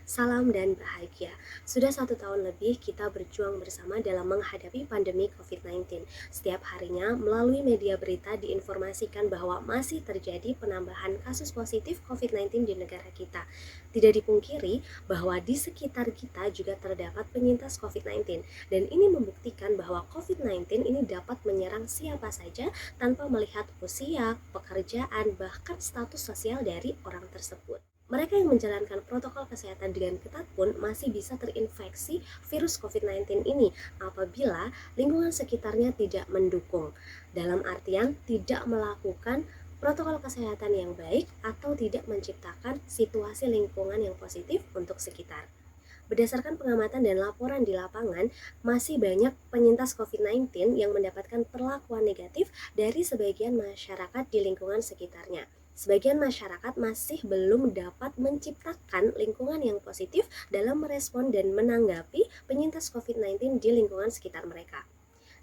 Salam dan bahagia. Sudah 1 tahun lebih kita berjuang bersama dalam menghadapi pandemi COVID-19. Setiap harinya melalui media berita diinformasikan bahwa masih terjadi penambahan kasus positif COVID-19 di negara kita. Tidak dipungkiri bahwa di sekitar kita juga terdapat penyintas COVID-19 dan ini membuktikan bahwa COVID-19 ini dapat menyerang siapa saja tanpa melihat usia, pekerjaan, bahkan status sosial dari orang tersebut. Mereka yang menjalankan protokol kesehatan dengan ketat pun masih bisa terinfeksi virus COVID-19 ini apabila lingkungan sekitarnya tidak mendukung. Dalam artian tidak melakukan protokol kesehatan yang baik atau tidak menciptakan situasi lingkungan yang positif untuk sekitar. Berdasarkan pengamatan dan laporan di lapangan, masih banyak penyintas COVID-19 yang mendapatkan perlakuan negatif dari sebagian masyarakat di lingkungan sekitarnya. Sebagian masyarakat masih belum dapat menciptakan lingkungan yang positif dalam merespon dan menanggapi penyintas COVID-19 di lingkungan sekitar mereka.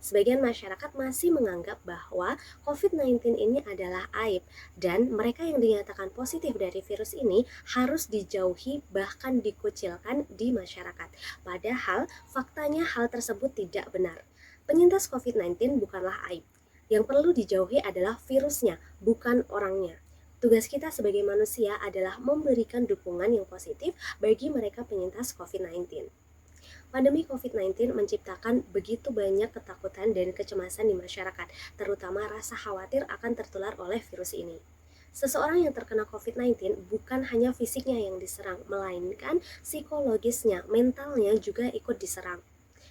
Sebagian masyarakat masih menganggap bahwa COVID-19 ini adalah aib dan mereka yang dinyatakan positif dari virus ini harus dijauhi bahkan dikucilkan di masyarakat. Padahal faktanya hal tersebut tidak benar. Penyintas COVID-19 bukanlah aib. Yang perlu dijauhi adalah virusnya, bukan orangnya. Tugas kita sebagai manusia adalah memberikan dukungan yang positif bagi mereka penyintas COVID-19. Pandemi COVID-19 menciptakan begitu banyak ketakutan dan kecemasan di masyarakat, terutama rasa khawatir akan tertular oleh virus ini. Seseorang yang terkena COVID-19 bukan hanya fisiknya yang diserang, melainkan psikologisnya, mentalnya juga ikut diserang.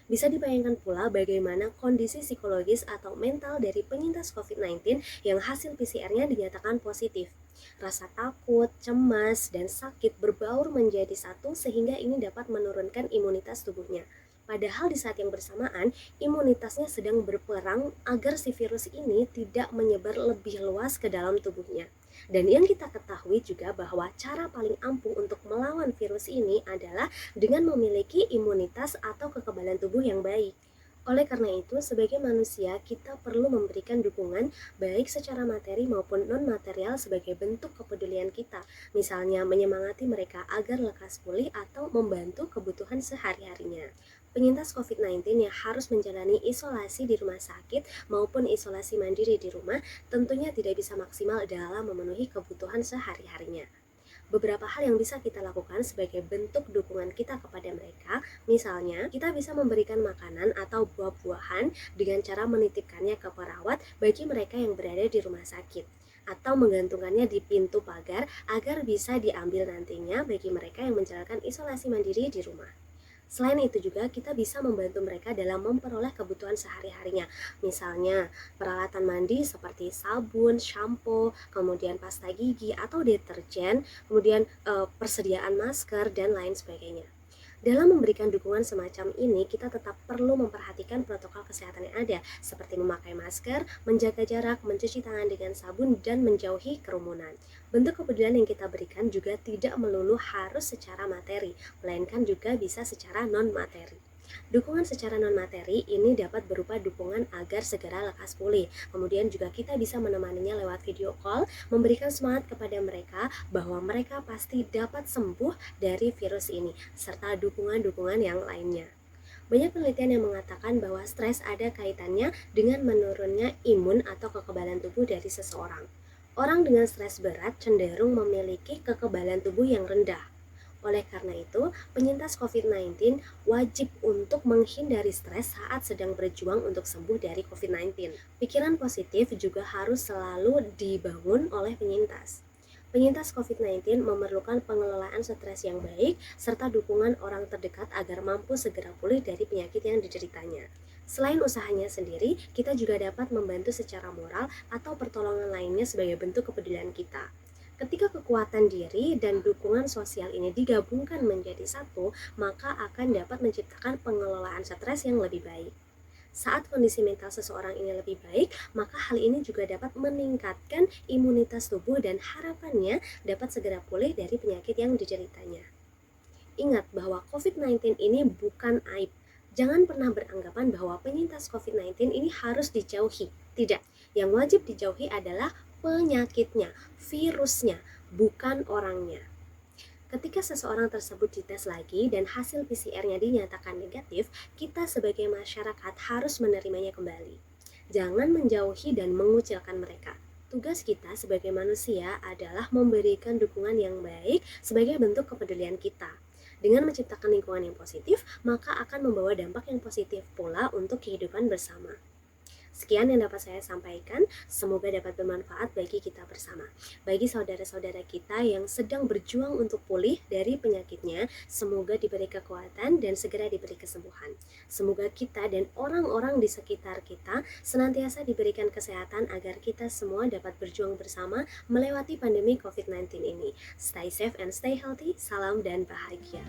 Bisa dibayangkan pula bagaimana kondisi psikologis atau mental dari penyintas COVID-19 yang hasil PCR-nya dinyatakan positif. Rasa takut, cemas, dan sakit berbaur menjadi satu sehingga ini dapat menurunkan imunitas tubuhnya. Padahal di saat yang bersamaan, imunitasnya sedang berperang agar si virus ini tidak menyebar lebih luas ke dalam tubuhnya. Dan yang kita ketahui juga bahwa cara paling ampuh untuk melawan virus ini adalah dengan memiliki imunitas atau kekebalan tubuh yang baik. Oleh karena itu, sebagai manusia, kita perlu memberikan dukungan baik secara materi maupun non-material sebagai bentuk kepedulian kita. Misalnya menyemangati mereka agar lekas pulih atau membantu kebutuhan sehari-harinya. Penyintas COVID-19 yang harus menjalani isolasi di rumah sakit maupun isolasi mandiri di rumah tentunya tidak bisa maksimal dalam memenuhi kebutuhan sehari-harinya. Beberapa hal yang bisa kita lakukan sebagai bentuk dukungan kita kepada mereka, misalnya kita bisa memberikan makanan atau buah-buahan dengan cara menitipkannya ke perawat bagi mereka yang berada di rumah sakit, atau menggantungkannya di pintu pagar agar bisa diambil nantinya bagi mereka yang menjalankan isolasi mandiri di rumah. Selain itu juga kita bisa membantu mereka dalam memperoleh kebutuhan sehari-harinya. Misalnya peralatan mandi seperti sabun, shampoo, kemudian pasta gigi atau deterjen, kemudian persediaan masker dan lain sebagainya. Dalam memberikan dukungan semacam ini, kita tetap perlu memperhatikan protokol kesehatan yang ada, seperti memakai masker, menjaga jarak, mencuci tangan dengan sabun, dan menjauhi kerumunan. Bentuk kepedulian yang kita berikan juga tidak melulu harus secara materi, melainkan juga bisa secara non-materi. Dukungan secara non-materi ini dapat berupa dukungan agar segera lekas pulih. Kemudian juga kita bisa menemaninya lewat video call, memberikan semangat kepada mereka bahwa mereka pasti dapat sembuh dari virus ini, serta dukungan-dukungan yang lainnya. Banyak penelitian yang mengatakan bahwa stres ada kaitannya dengan menurunnya imun atau kekebalan tubuh dari seseorang. Orang dengan stres berat cenderung memiliki kekebalan tubuh yang rendah. Oleh karena itu, penyintas COVID-19 wajib untuk menghindari stres saat sedang berjuang untuk sembuh dari COVID-19. Pikiran positif juga harus selalu dibangun oleh penyintas. Penyintas COVID-19 memerlukan pengelolaan stres yang baik serta dukungan orang terdekat agar mampu segera pulih dari penyakit yang dideritanya. Selain usahanya sendiri, kita juga dapat membantu secara moral atau pertolongan lainnya sebagai bentuk kepedulian kita. Ketika kekuatan diri dan dukungan sosial ini digabungkan menjadi satu, maka akan dapat menciptakan pengelolaan stres yang lebih baik. Saat kondisi mental seseorang ini lebih baik, maka hal ini juga dapat meningkatkan imunitas tubuh dan harapannya dapat segera pulih dari penyakit yang dideritanya. Ingat bahwa COVID-19 ini bukan aib. Jangan pernah beranggapan bahwa penyintas COVID-19 ini harus dijauhi. Tidak, yang wajib dijauhi adalah penyakitnya, virusnya, bukan orangnya. Ketika seseorang tersebut dites lagi dan hasil PCR-nya dinyatakan negatif, kita sebagai masyarakat harus menerimanya kembali. Jangan menjauhi dan mengucilkan mereka. Tugas kita sebagai manusia adalah memberikan dukungan yang baik sebagai bentuk kepedulian kita. Dengan menciptakan lingkungan yang positif, maka akan membawa dampak yang positif pula untuk kehidupan bersama. Sekian yang dapat saya sampaikan, semoga dapat bermanfaat bagi kita bersama. Bagi saudara-saudara kita yang sedang berjuang untuk pulih dari penyakitnya, semoga diberi kekuatan dan segera diberi kesembuhan. Semoga kita dan orang-orang di sekitar kita senantiasa diberikan kesehatan agar kita semua dapat berjuang bersama melewati pandemi COVID-19 ini. Stay safe and stay healthy, salam dan bahagia.